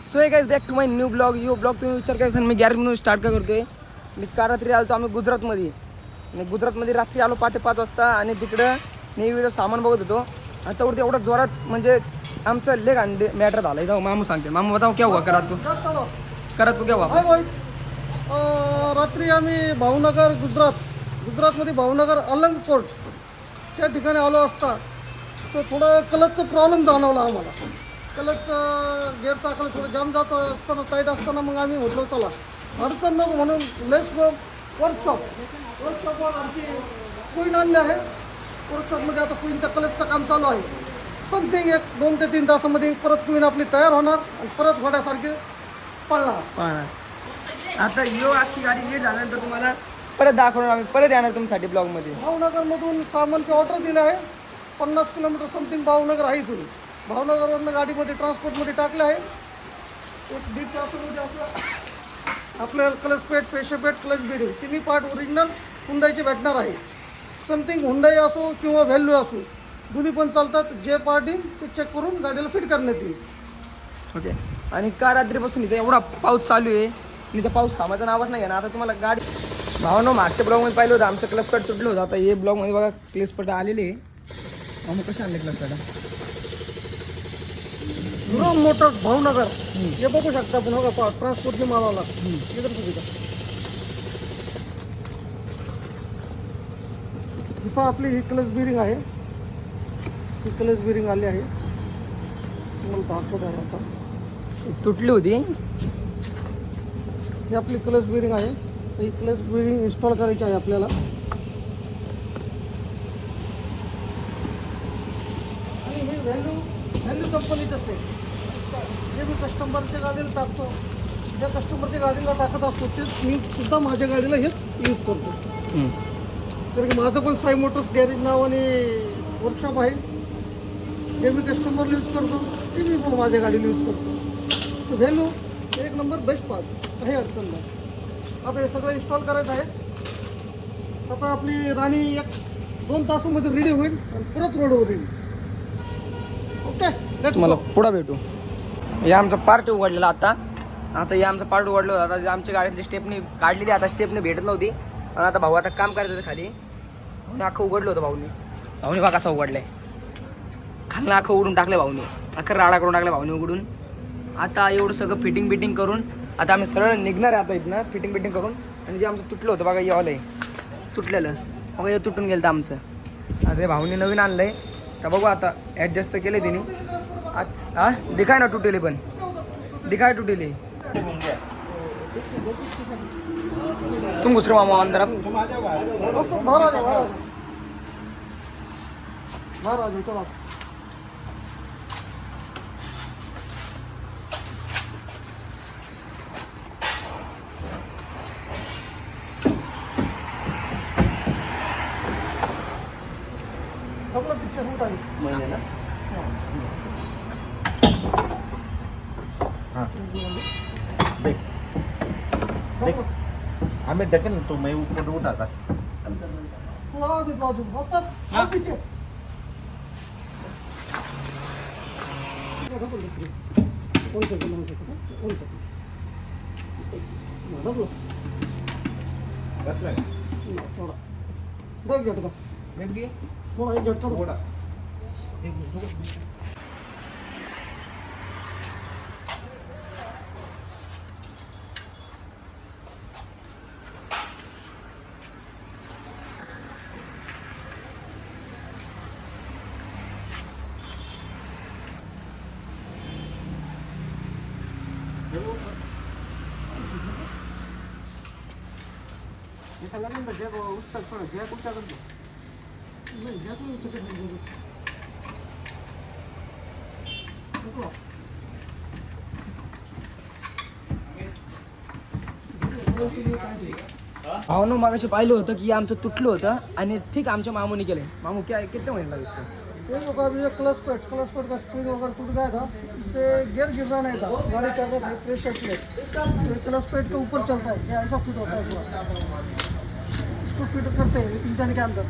So hey guys back to my new blog. तुम्ही विचार करायचा मी गॅरेज म्हणून स्टार्ट का करतोय. मी काल रात्री आलो आम्ही गुजरातमध्ये आणि गुजरातमध्ये रात्री आलो 5:30 वाजता आणि तिकडं नेव्हीचं सामान बघत होतो. आता वरती एवढं जोरात म्हणजे आमचं लेग अंडे मॅटर झालं जाऊ. मामू सांगते, मामू बताओ क्या हुआ करात को क्या हुआ. रात्री आम्ही भावनगर गुजरातमध्ये भावनगर अलंग पोर्ट त्या ठिकाणी आलो असता तर थोडं क्लचचा प्रॉब्लेम जाणवला आम्हाला. क्लच गेअर टाकलं थोडं जाम जात असताना टाईट असताना मग आम्ही म्हटलो चला अडचण नको म्हणून लेट्स गो वर्कशॉपवर आमची क्वीन आणली आहे. वर्कशॉपमध्ये आता क्वीनच्या क्लचचं काम चालू आहे. समथिंग 1-2 ते 3 तासामध्ये परत क्वीन आपली तयार होणार आणि परत घोड्यासारखी पळणार. आता यो आजची गाडी लेट झाल्यानंतर तुम्हाला परत दाखवणार आम्ही, परत येणार तुमच्यासाठी ब्लॉगमध्ये. भावनगरमधून सामानची ऑर्डर दिली आहे. 50 किलोमीटर समथिंग भावनगर आहे. इथून भावनगरवरनं गाडीमध्ये ट्रान्सपोर्टमध्ये टाकलं आहे. एक 1.5 तासामध्ये आपल्याला क्लच पेट, प्रेशर पेट, क्लच बेरिंग तिन्ही पार्ट ओरिजिनल हुंडाईचे भेटणार आहे. समथिंग हुंडाई असो किंवा व्हॅल्यू असो दोन्ही पण चालतात. जे पार्ट येईल ते चेक करून गाडीला फिट करण्यात येईल. ओके. आणि का रात्रीपासून इथं एवढा पाऊस चालू आहे आणि इथं पाऊस थांबायचा नावच नाही आहे ना. आता तुम्हाला गाडी भावनो मागच्या ब्लॉगमध्ये पाहिलं होतं आमचं क्लच पेट तुटलं होतं. आता हे ब्लॉगमध्ये बघा क्लच पेट आलेले. आम्ही कसे आणले क्लच पेट मोटर भावनगर हे बघू शकता आपण. बघा ट्रान्सपोर्टने मालावला इकडे सुविधा. इथं आपली ही क्लच बिरिंग आहे. ही क्लच बिरिंग आली आहे. तुम्हाला दाखवतो आता तुटली होती. ही आपली क्लच बिरिंग आहे. ही क्लच बिरिंग इन्स्टॉल करायची आहे आपल्याला. आणि हे व्हॅल्यू कंपनीचं असेल. जे मी कस्टमरच्या गाडीला टाकतो, ज्या कस्टमरच्या गाडीला टाकत असतो तेच मी सुद्धा माझ्या गाडीला हेच यूज करतो. कारण की माझं पण साई मोटर्स गॅरेज नावाने वर्कशॉप आहे. जे मी कस्टमरला यूज करतो ते मी पण माझ्या गाडीला यूज करतो. तर व्हॅल्यू 1 नंबर बेस्ट पार्ट, काही अडचण नाही. आता हे सगळं इन्स्टॉल करायचं आहे. आता आपली राणी 1-2 तासामध्ये रेडी होईल आणि परत रोडवर येईल. ओके, तुम्हाला पुढं भेटू. हे आमचा पार्ट उघडलेला आता हे आमचा पार्ट उघडलं होतं. आता आमच्या गाडीतली स्टेपनी काढलेली. आता स्टेपनी भेटत नव्हती आणि आता भाऊ आता काम करायचं होतं खाली. अख्खं उघडलं होतं भाऊनी बघा कसं उघडलंय. खालनं अख्खं उघडून टाकलं भाऊनी. अख्खं राडा करून टाकलं भाऊनी उघडून. आता एवढं सगळं फिटिंग करून आता आम्ही सरळ निघणार आहे आता इथनं फिटिंग करून. आणि जे आमचं तुटलं होतं बघा हे ऑल तुटलेलं बघा हे तुटून गेलं तर आमचं. आता ते भाऊनी नवीन आणलं आहे तर बघू आता ॲडजस्ट तर केलं तिने. हा दिखाय ना तुटेली पण दिखाय तुटेली. तुम घुसरे मामा अंदर आप. महाराज चला. सगळं पिक्चर होत आहे महिन्याला. हाँ देख देख हमें ढके ना तो मैं ऊपर उठाता. बाजू बसतात पीछे. थोड़ा एक झटका थोड़ा एक झटका थोड़ा एक मिनट. ऐसा लगे ना जब उस तक थोड़ा जैक ऊंचा कर दो. नहीं जैक नहीं उठते नहीं रुको. भावनो मागाशी पाहिलं होतं की आमचं तुटलं होतं आणि ठीक आमच्या मामूने केलंय. मामू क्या कितने महिने लगे इसको. ये होता अभी ये क्लच पेट का स्प्रिंग वगैरह टूट गया था. इससे गियर गिरना नहीं था. गाड़ी चल रहा था प्रेशर प्लेट. तो क्लच पेट के ऊपर चलता है. ये ऐसा फिट होता है इसको फिट करते हैं इंजन के अंदर.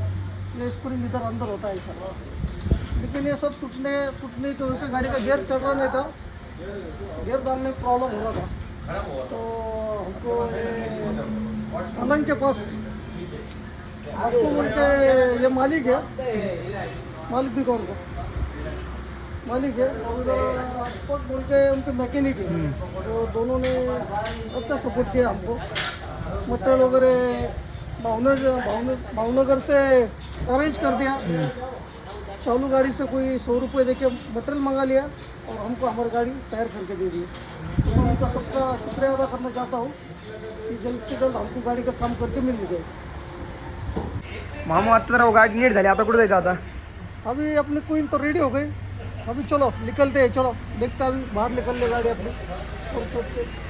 ये स्प्रिंग इधर अंदर होता है ऐसा. लेकिन ये सब टूटने की वजह से गाड़ी का गियर चल रहा नहीं था. गियर डालने में प्रॉब्लम हो रहा था, तो हमको अनंत के पास आपको बोल के ये मालिक है, मालिक भी कौन को मालिक है, और अशफाक बोल के उनके मैकेनिक है, तो दोनों ने अच्छा सपोर्ट किया हमको। मटेरियल वगैरह भावनगर से अरेंज कर दिया। चालू गाड़ी से कोई 100 रुपये दे के मटेरियल मंगा लिया और हमको हमारी गाड़ी तैयार करके दे दी। तो मैं उनका सबका शुक्रिया अदा करना चाहता हूँ कि जल्द से जल्द हमको गाड़ी का काम करके मिल गए। मामू आता जरा गाडी नीट झाली, आता कुठे जायचं आता? अभी अपनी क्वीन तो रेडी हो गई, अभी चलो निकलते हैं, चलो देखते हैं, अभी बाहर निकल ले गाड़ी अपनी और सबसे।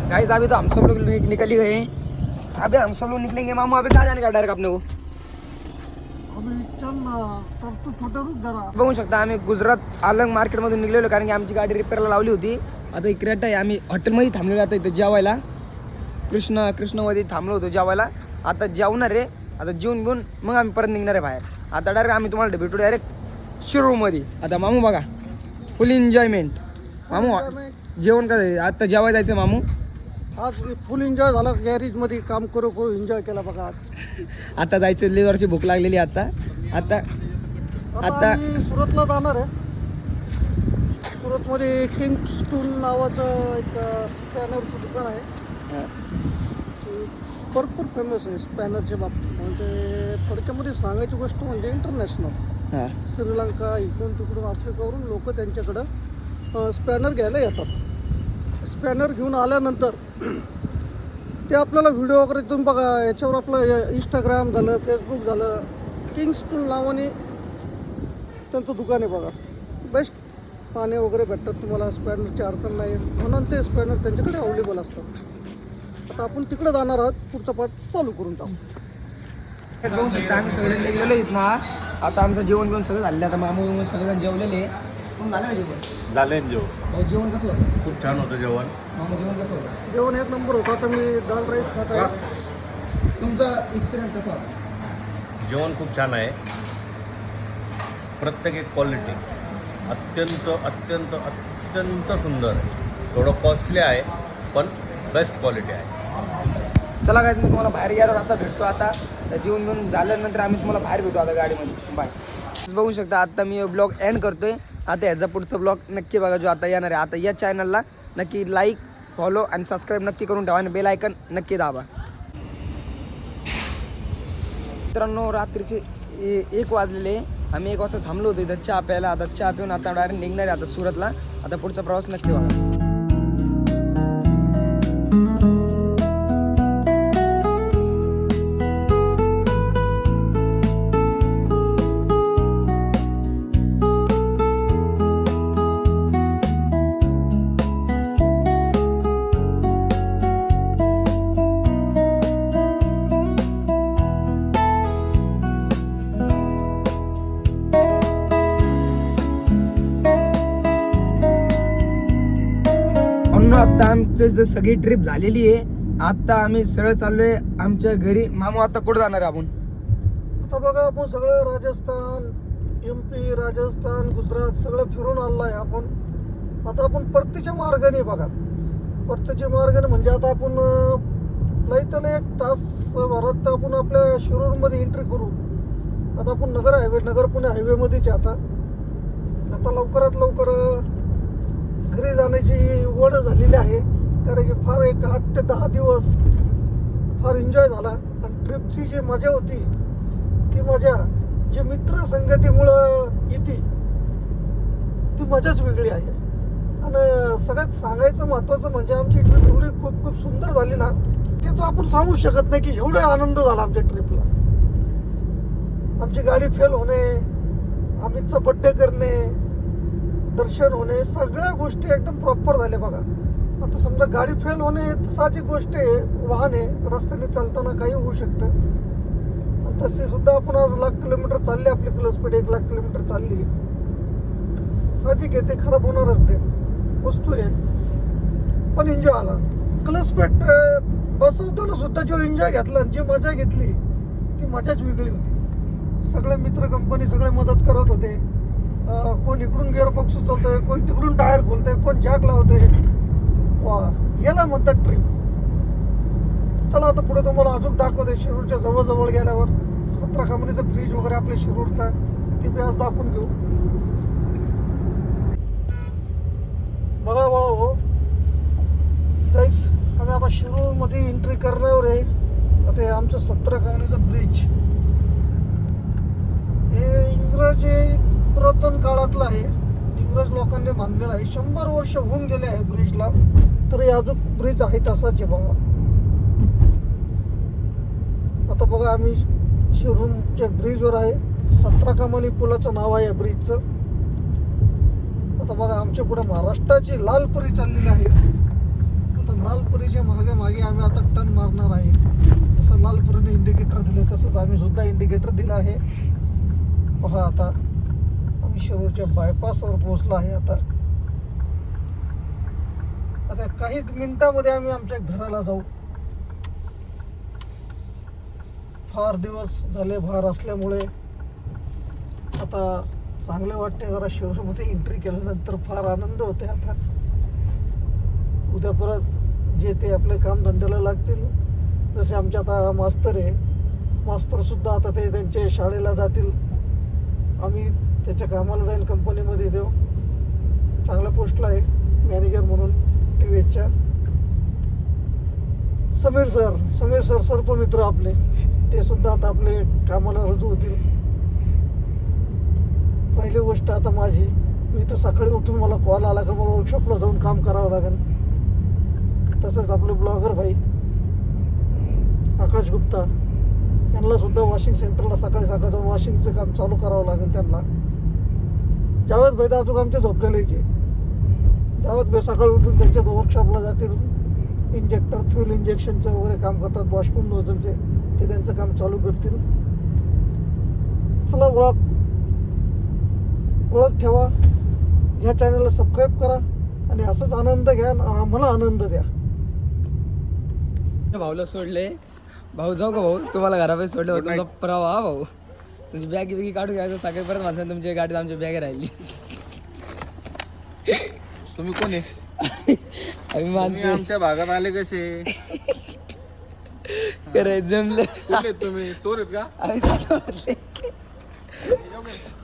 गाइस अभी तो हम सब लोग निकल ही गए। अबे हम सब लोग निकलेंगे मामू, अभी कहाँ जाने का डायरेक्ट अपने को? अभी चल ना, तब तो छोटा रुक जरा। बघू शकता आम्ही गुजरात अलंग मार्केटमधून निघलेलो, कारण की आमची गाडी रिपेअरला लावली होती। आता एक क्रेटा आहे, आम्ही हॉटेलमध्ये थांबलेलो आता इथे जेवायला, कृष्णमध्ये थांबलो होतो जेवायला। आता जेवणार रे, आता जेवून घेऊन मग आम्ही परत निघणार आहे बाहेर। आता डायरेक्ट आम्ही तुम्हाला भेटू डायरेक्ट शिरूरमध्ये। आता मामू बघा फुल एन्जॉयमेंट। मामू जेवण काय आता जेवायला जायचं मामू? आज फुल एन्जॉय झाला, गॅरेजमध्ये काम करू करू एन्जॉय केला बघा आज। आता जायचं, लेवरची भूक लागलेली आता आता आता आम्ही सुरतला जाणार आहे। सुरतमध्ये किंग स्टूल नावाचं एक स्पॅनरचं दुकान आहे, भरपूर फेमस आहे स्पॅनरच्या बाबतीत। म्हणजे थोडक्यामध्ये सांगायची गोष्ट म्हणजे इंटरनॅशनल, श्रीलंका इकडून तिकडून आफ्रिकावरून लोक त्यांच्याकडं स्पॅनर घ्यायला येतात। स्पॅनर घेऊन आल्यानंतर ते आपल्याला व्हिडिओ वगैरे तुम्ही बघा, याच्यावर आपलं इंस्टाग्राम झालं, फेसबुक झालं, किंग स्टूल नावाने त्यांचं दुकान आहे बघा। बेस्ट पाणी वगैरे भेटतात तुम्हाला, स्पॅनरची अडचण नाही, म्हणून ते स्पॅनर त्यांच्याकडे अवेलेबल असतात। आता आपण तिकडे जाणार आहोत, पुढचा पार्ट चालू करून टाकू। बघू शकता आम्ही सगळे निघलेलो आहेत ना। आता आमचं जेवण बिवण सगळं झालेलं, आता मामू सगळेजण जेवलेले। पण झालं का जेवण? झालं जेवण. भाऊ जेवण कसं होतं? खूप छान होतं जेवण. मामू जेवण कसं होतं? जेवण एक नंबर होता। तर मी दाल राईस खात आहे। तुमचा एक्सपिरियन्स कसा होता? जेवण खूप छान आहे, प्रत्येक एक क्वालिटी अत्यंत अत्यंत अत्यंत सुंदर आहे। थोडं कॉस्टली आहे पण बेस्ट क्वालिटी आहे। चला काय, मी तुम्हाला बाहेर गेल्यावर आता भेटतो। आता जेवण घेऊन झाल्यानंतर आम्ही तुम्हाला बाहेर भेटू आता गाडीमध्ये। बाय। बघू शकता आता मी ब्लॉग एंड करतोय। आता ह्याचा पुढचा ब्लॉग नक्की बघा जो आता येणार आहे। आता या चॅनलला नक्की लाईक, फॉलो आणि सबस्क्राईब नक्की करून ठेवा आणि बेल आयकन नक्की दाबा। मित्रांनो रात्रीचे 1 वाजलेले, आम्ही 1 वाजता थांबलो होतो इथं चहा प्यायला। आता चहा पिऊन आता डायरेक्ट निघणार आहे आता सुरतला। आता पुढचा प्रवास नक्की बघा। आता आमची सगळी ट्रिप झालेली आहे। आता आम्ही सरळ चाललोय आमच्या घरी। मामू आता कुठं जाणार आहे आपण? आता बघा आपण सगळं राजस्थान, MP, राजस्थान, गुजरात सगळं फिरून आलो आहे आपण। आता आपण परतीच्या मार्गाने बघा, परतीच्या मार्गाने म्हणजे आता आपण लईतले 1 तासभरात आपण आपल्या शिरूरमध्ये एंट्री करू। आता आपण नगर पुणे हायवेमध्येच आता लवकरात लवकर घरी जाण्याची ओढ झालेली आहे, कारण की फार एक 8 ते 10 दिवस फार एन्जॉय झाला। आणि ट्रिपची जी मजा होती ती मजा जी मित्र संगतीमुळं येते ती मजाच वेगळी आहे। आणि सगळ्यात सांगायचं महत्त्वाचं म्हणजे आमची ट्रिप एवढी खूप खूप सुंदर झाली ना, त्याचं आपण सांगू शकत नाही की एवढा आनंद झाला आमच्या ट्रिपला। आमची गाडी फेल होणे, अमितचा बड्डे करणे, दर्शन होणे, सगळ्या गोष्टी एकदम प्रॉपर झाल्या बघा। आता समजा गाडी फेल होणे साहजिक गोष्ट आहे, वाहन आहे, रस्त्याने चालताना काही होऊ शकतं. आणि तसे सुद्धा आपण आज 1,00,000 किलोमीटर चालली, आपली क्लच स्पीड 1,00,000 किलोमीटर चालली, साहजिक आहे ते खराब होणारच, ते वस्तू आहे. पण एन्जॉय आला. क्लच स्पीड बसवताना सुद्धा जो एन्जॉय घेतला, जी मजा घेतली, ती मजाच वेगळी होती. सगळे मित्र कंपनी सगळे मदत करत होते. कोण इकडून गिअर बॉक्स चालतोय, कोण तिकडून टायर खोलतोय, कोण जॅक लावतोय. वा, याला म्हणतात ट्रिप. चला आता पुढे तुम्हाला अजून दाखवते. शिरूरच्या जवळ गेल्यावर 17 कमानीचा ब्रिज वगैरे आपल्या शिरूरचा, ते बी आज दाखवून घेऊ. बघा हो गाईस, आम्ही आता शिरूरमध्ये एंट्री करण्यावर आहे. आता हे आमचं 17 कमानीचं ब्रिज, हे इंग्रजी पुरातन काळातलं आहे. इंग्रज लोकांनी बांधलेलं आहे. 100 वर्ष होऊन गेले आहे ब्रिजला, तरी अजून ब्रिज आहे तसाच आहे बघा. आता बघा आम्ही शिरूरच्या ब्रिजवर आहे. 17 कमानी पुलाचं नाव आहे या ब्रिजचं. आता बघा आमच्या पुढे महाराष्ट्राची लाल परी चाललेली आहे. आता लाल परीच्या मागे मागे आम्ही आता टर्न मारणार आहे. जसं लाल परीने इंडिकेटर दिले तसंच आम्ही सुद्धा इंडिकेटर दिलं आहे. पहा आता आम्ही शिरूरच्या बायपासवर पोहोचलो आहे. आता काही मिनिटामध्ये आम्ही आमच्या घराला जाऊ. फार दिवस झाले बाहेर असल्यामुळे आता चांगले वाटते. जरा शिरूरमध्ये एंट्री केल्यानंतर फार आनंद होते. आता उद्या परत जे ते आपले कामधंद्याला लागतील. जसे आमचे आता मास्तर आहे, मास्तरसुद्धा आता ते त्यांच्या शाळेला जातील. आम्ही त्याच्या कामाला जाईन कंपनीमध्ये. देऊ चांगल्या पोस्टला आहे मॅनेजर म्हणून TVSच्या. समीर सर सर्पमित्र आपले, ते सुद्धा आता आपले कामाला रुजू होतील. पहिली गोष्ट आता माझी, मी तर सकाळी उठून मला कॉल आला का मला वर्कशॉपला जाऊन काम करावं लागेल. तसंच आपले ब्लॉगर भाई आकाश गुप्ता, यांना सुद्धा वॉशिंग सेंटरला सकाळी जाऊन वॉशिंगचं काम चालू करावं लागेल त्यांना. जावेद भाई तर अजून आमचे झोपलेले. जावेद भाई सकाळी उठून त्यांच्या वर्कशॉपला जातील. फ्यूल इंजेक्शनचं वगैरे काम करतात, वॉशरूम नोझलचे, ते त्यांचं काम चालू करतील. चला ओळख ठेवा, ह्या चॅनलला सबस्क्राईब करा आणि असंच आनंद घ्या, आम्हाला आनंद द्या. भाऊला सोडले. भाऊ जाऊ का भाऊ? तुम्हाला घरामध्ये सोडलं होतं तुमचा प्रवाह. हा भाऊ, तुमची बॅग बिगी काढून घ्यायचं. सकाळी परत माणसाने तुमच्या गाडीत आमची बॅग राहिली. तुम्ही कोण आहे? आम्ही माणसं आमच्या भागात आले कसे? जमलं. तुम्ही चोर आहेत का? आम्ही